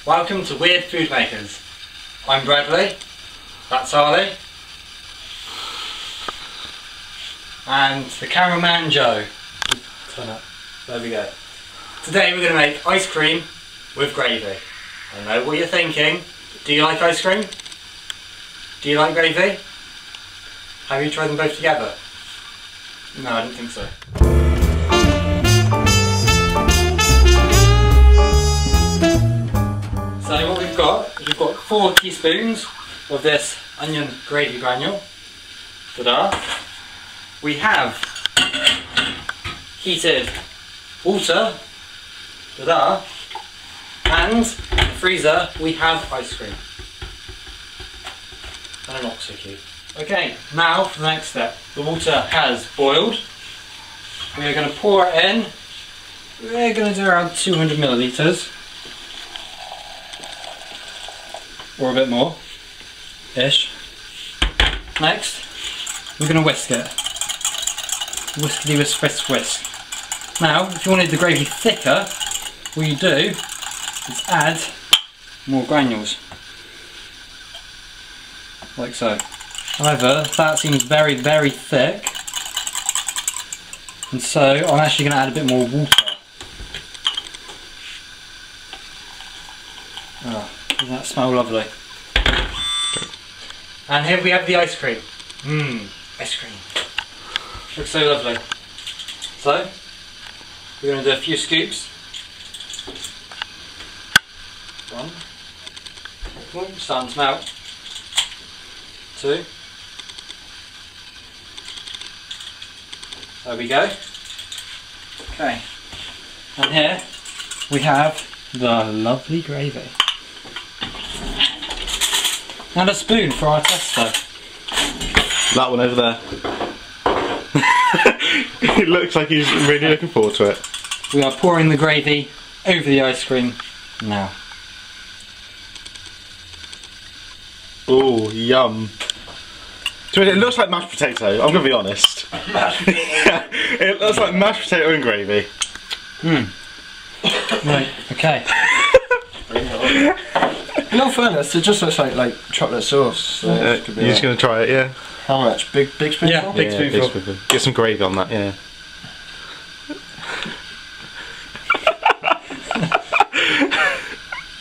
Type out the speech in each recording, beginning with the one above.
Welcome to Weird Food Makers. I'm Bradley, that's Harley, and the cameraman Joe. Turn up. There we go. Today we're going to make ice cream with gravy. I know what you're thinking. Do you like ice cream? Do you like gravy? Have you tried them both together? No, I don't think so. So what we've got is 4 teaspoons of this onion gravy granule. Ta-da! We have heated water. Ta-da! And in the freezer we have ice cream. And an oxo cube. Okay, now for the next step. The water has boiled. We are going to pour it in. We're going to do around 200 millilitres. Or a bit more. Ish. Next, we're going to whisk it. Whiskety whisk whisk whisk. Now, if you wanted the gravy thicker, what you do is add more granules. Like so. However, that seems very, very thick. And so, I'm actually going to add a bit more water. Oh, doesn't that smell lovely? And here we have the ice cream. Mmm, ice cream. Looks so lovely. So, we're going to do a few scoops. 1. Oh, starting to melt. 2. There we go. Okay. And here we have the lovely gravy. And a spoon for our tester. That one over there. It looks like he's really looking forward to it. We are pouring the gravy over the ice cream now. Oh, yum. It looks like mashed potato, I'm going to be honest. Yeah, it looks like mashed potato and gravy. Right, okay. In all fairness, it just looks like chocolate sauce. So You're just going to try it, yeah? How much? Big spoonful? Yeah, big spoonful. Big spoonful. Get some gravy on that, yeah.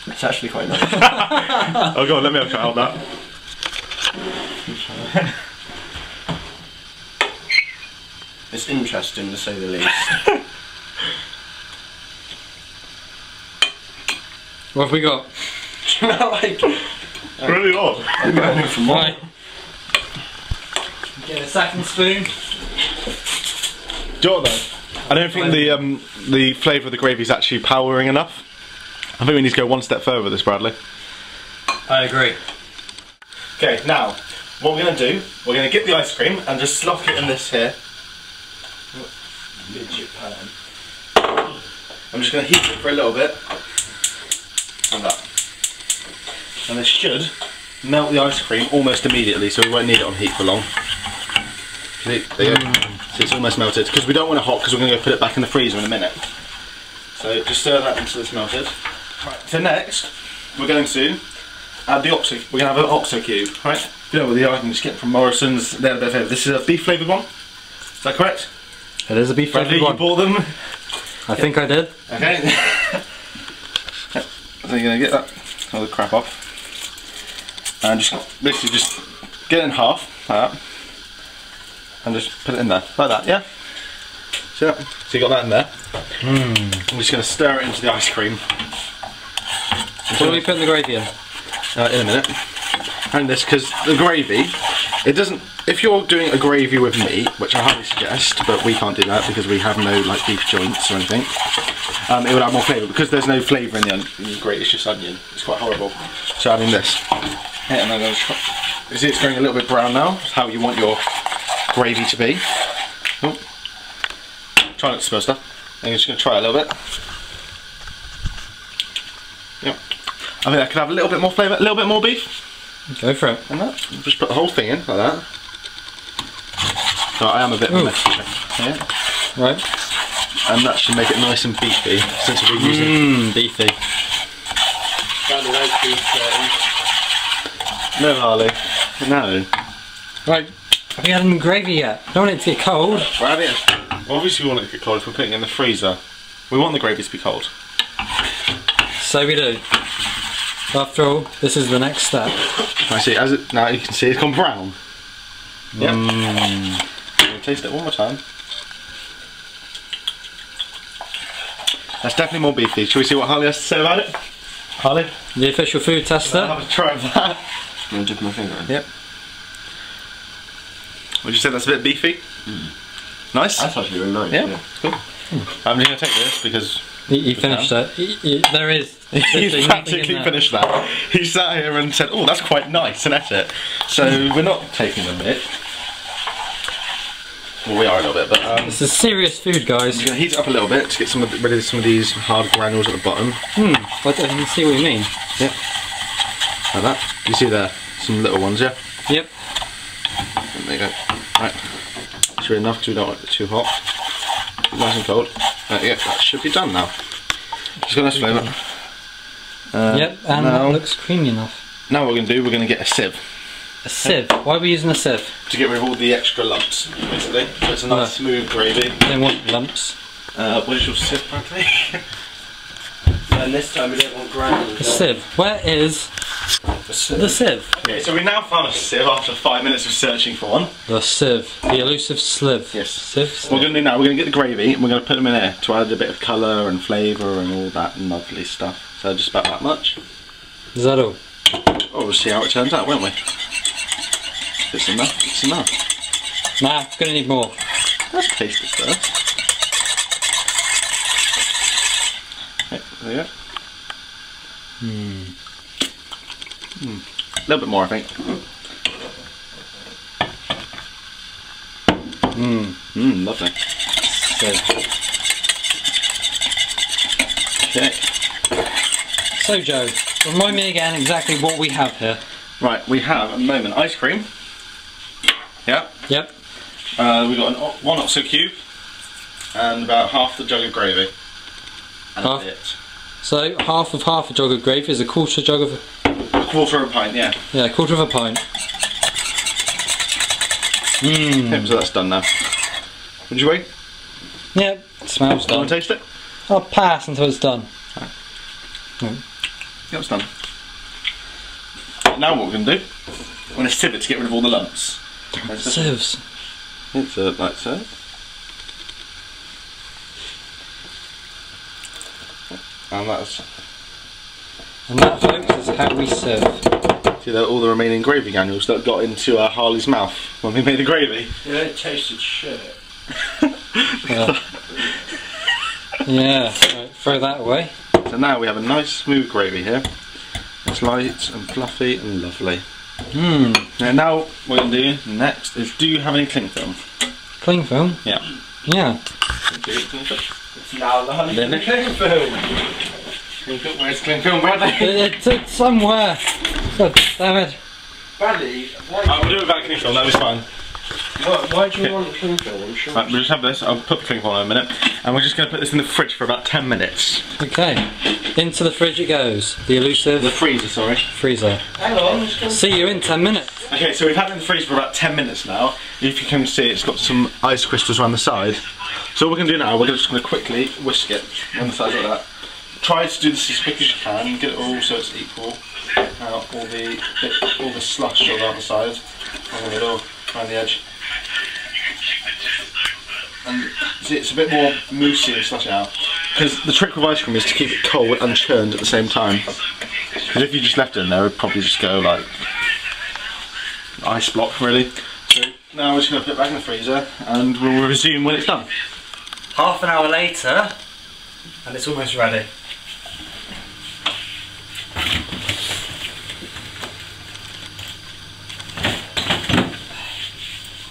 It's actually quite nice. Oh, go on, let me have a try on that. It's interesting to say the least. What have we got? Really odd. I'm going for more. Right. Get a second spoon. Do you know what though? I don't think the flavour of the gravy is actually powering enough. I think we need to go one step further with this, Bradley. I agree. Okay, now, what we're going to do, we're going to get the ice cream and just slop it in this here. Midget pan. I'm just going to heat it for a little bit. Like that. And this should melt the ice cream almost immediately, so we won't need it on heat for long. There you go. So it's almost melted, because we don't want it hot because we're going to go put it back in the freezer in a minute. So just stir that until it's melted. Right, so next we're going to add the oxo. We're going to have an oxo cube, right? You know what the item you just get from Morrison's. They're a bit of this is a beef flavoured one. Is that correct? It is a beef flavoured one. You bought them? I think I did. Okay. So you're going to get that all the crap off. And just basically just get it in half, like that. And just put it in there, like that, yeah? See that? So you got that in there. I'm just going to stir it into the ice cream. What are we putting the gravy in? In a minute. And this, because the gravy, it doesn't, if you're doing a gravy with meat, which I highly suggest, but we can't do that because we have no like beef joints or anything, it would add more flavour. Because there's no flavour in the gravy, it's just onion. It's quite horrible. So adding this. Yeah, and I'm going to try. You see it's going a little bit brown now. It's how you want your gravy to be. Oh. Try not to spill stuff. I'm just going to try it a little bit. Yep. I think I could have a little bit more flavour, a little bit more beef. Go for it. And that. Just put the whole thing in like that. So I am a bit of a mess. Yeah. Right. And that should make it nice and beefy since we're using beefy. standard ice cream No, Harley. No. Right, have you had any gravy yet? Don't want it to get cold. We're having it. Obviously, we want it to get cold if we're putting it in the freezer. We want the gravy to be cold. So we do. After all, this is the next step. I see. As it now, you can see it's gone brown. Yeah. We'll taste it one more time. That's definitely more beefy. Shall we see what Harley has to say about it? Harley? The official food tester. I'll have a try of that. I'm going to dip my finger in. Yep. Would you say that's a bit beefy? Nice? That's actually really nice. Yeah. Cool. I'm just going to take this because... He finished it. There is. He's practically finished that. He sat here and said, oh, that's quite nice, and ate it. So we're not taking the bit. Well, we are a little bit, but... This is serious food, guys. I'm going to heat it up a little bit to get rid of some of these hard granules at the bottom. But I can see what you mean. Yep. Like that. You see there? Some little ones, yeah? Yep. There you go. Right. It's really enough because we don't want it too hot. Nice and cold. There you go. That should be done now. Just got a nice flavour. Yep, and now, that looks creamy enough. Now what we're going to do, we're going to get a sieve. A sieve? Why are we using a sieve? To get rid of all the extra lumps, basically. So it's a nice smooth gravy. Don't want lumps. What is your sieve, Bradley? And this time we don't want granules. A sieve. Where is the sieve? Okay, so we now found a sieve after 5 minutes of searching for one. The sieve. The elusive slive. Yes. Sieve. What we're going to do now, we're going to get the gravy and we're going to put them in here to add a bit of colour and flavour and all that lovely stuff. So just about that much. Is that all? Oh, we'll see how it turns out, won't we? It's enough, it's enough. Nah, gonna need more. Let's taste it first. Okay, there you go. A little bit more, I think. Lovely. Okay. So Joe, remind me again exactly what we have here. Right, we have at the moment ice cream. Yeah. Yep. We've got one OXO cube and about half the jug of gravy. And Half? that's it. So half a jug of gravy is a quarter jug of... A quarter of a pint, yeah. Yeah, a quarter of a pint. Okay, so that's done now. Would you wait? Yep, it smells Do you done. want to taste it? I'll pass until it's done. Yeah, it's done. Now what we're going to do, we're going to sieve it to get rid of all the lumps. Sieves. Insert like so. And that's... And that, folks, is how we sieve. See that all the remaining gravy granules that got into Harley's mouth when we made the gravy? Yeah, it tasted shit. Yeah. Yeah, right, throw that away. So now we have a nice smooth gravy here. It's light and fluffy and lovely. Now what we're going to do next is, do you have any cling film? Cling film? Yeah. Yeah. It's now the honey Then cling film. Where's cling film, Bradley? It's somewhere. God damn it. Bradley, We'll do it without cling film, that was fine. why do you want the cling film? I'm sure. Right, we'll just have this, I'll put the cling film in a minute, and we're just going to put this in the fridge for about 10 minutes. Okay. Into the fridge it goes. The elusive The freezer, sorry. freezer. Hang on, just gonna... See you in 10 minutes. Okay, so we've had it in the freezer for about 10 minutes now. If you can see, it's got some ice crystals around the side. So what we're going to do now, we're just going to quickly whisk it on the side like that. Try to do this as quick as you can, get it all so it's equal. All the slush around the side, on the middle, around the edge. And see, it's a bit more moussey and slushy now. Because the trick with ice cream is to keep it cold and churned at the same time. Because if you just left it in there, it would probably just go like ice block, really. So now we're just going to put it back in the freezer and we'll resume when it's done. Half an hour later, and it's almost ready.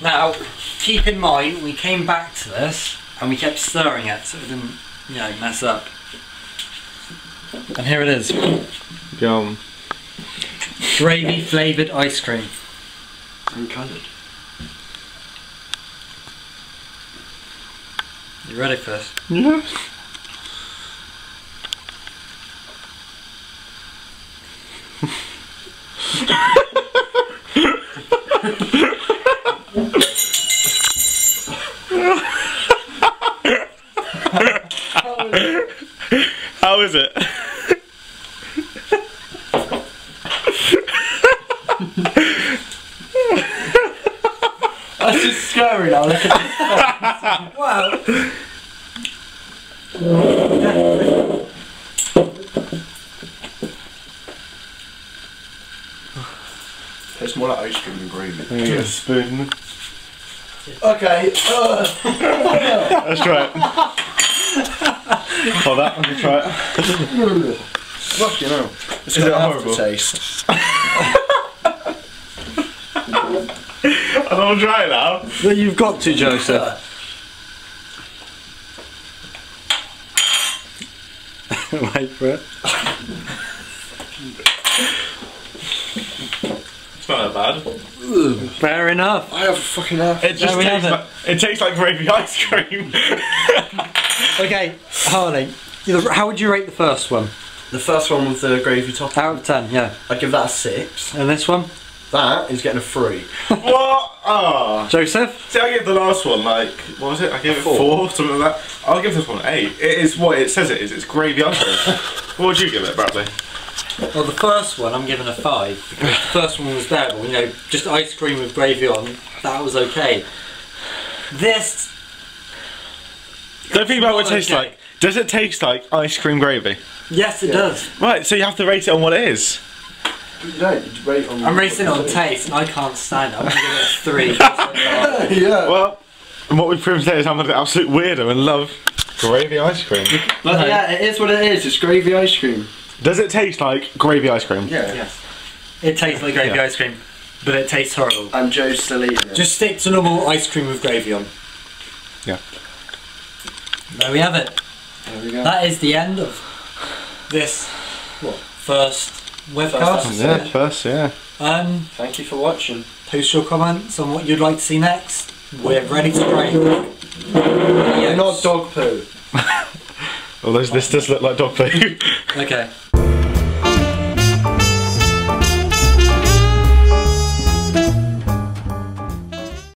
Now, keep in mind, we came back to this and we kept stirring it so it didn't, you know, mess up. And here it is. Yum. Gravy flavoured ice cream. I'm coloured. You ready for this? Yeah. How is it? That's just scary now, look at this. Wow. Tastes more like ice cream than gravy. Get a spoon. Okay. Let's try it. Hold that, I'm gonna try it. Fucking hell. It's Is got it an horrible? aftertaste. I don't want to try it now. Well, you've got to, Joseph. Wait for it. It's not that bad. Fair enough. I have a fucking half. It just we tastes have like, it tastes like gravy ice cream. Okay, Harley, how would you rate the first one? The first one with the gravy top. Out of 10, yeah. I'd give that a 6. And this one? That is getting a 3. What? Oh. Joseph? See, I gave the last one like, what was it? I gave it 4, something like that. I'll give this one 8. It is what it says it is. It's gravy ice cream. What would you give it, Bradley? Well, the first one I'm giving a 5 because the first one was bearable, you know, just ice cream with gravy on, that was okay. This... Don't think about what it Not tastes okay. like. Does it taste like ice cream gravy? Yes, it does. Right, so you have to rate it on what it is. You don't, you rate on. I'm rating it on taste and I can't stand it. I'm going to give it a 3. Yeah. Well, and what we've proven today is I'm an absolute weirdo and love gravy ice cream. But yeah, it is what it is. It's gravy ice cream. Does it taste like gravy ice cream? Yeah. Yes. It tastes like gravy Yeah. ice cream, but it tastes horrible. And Joe's still eating it. Just stick to normal ice cream with gravy on. Yeah. There we have it. There we go. That is the end of this first webcast. Yeah, first, yeah. Thank you for watching. Post your comments on what you'd like to see next. We're ready to grade. Not dog poo. Although this does look like dog food. Okay.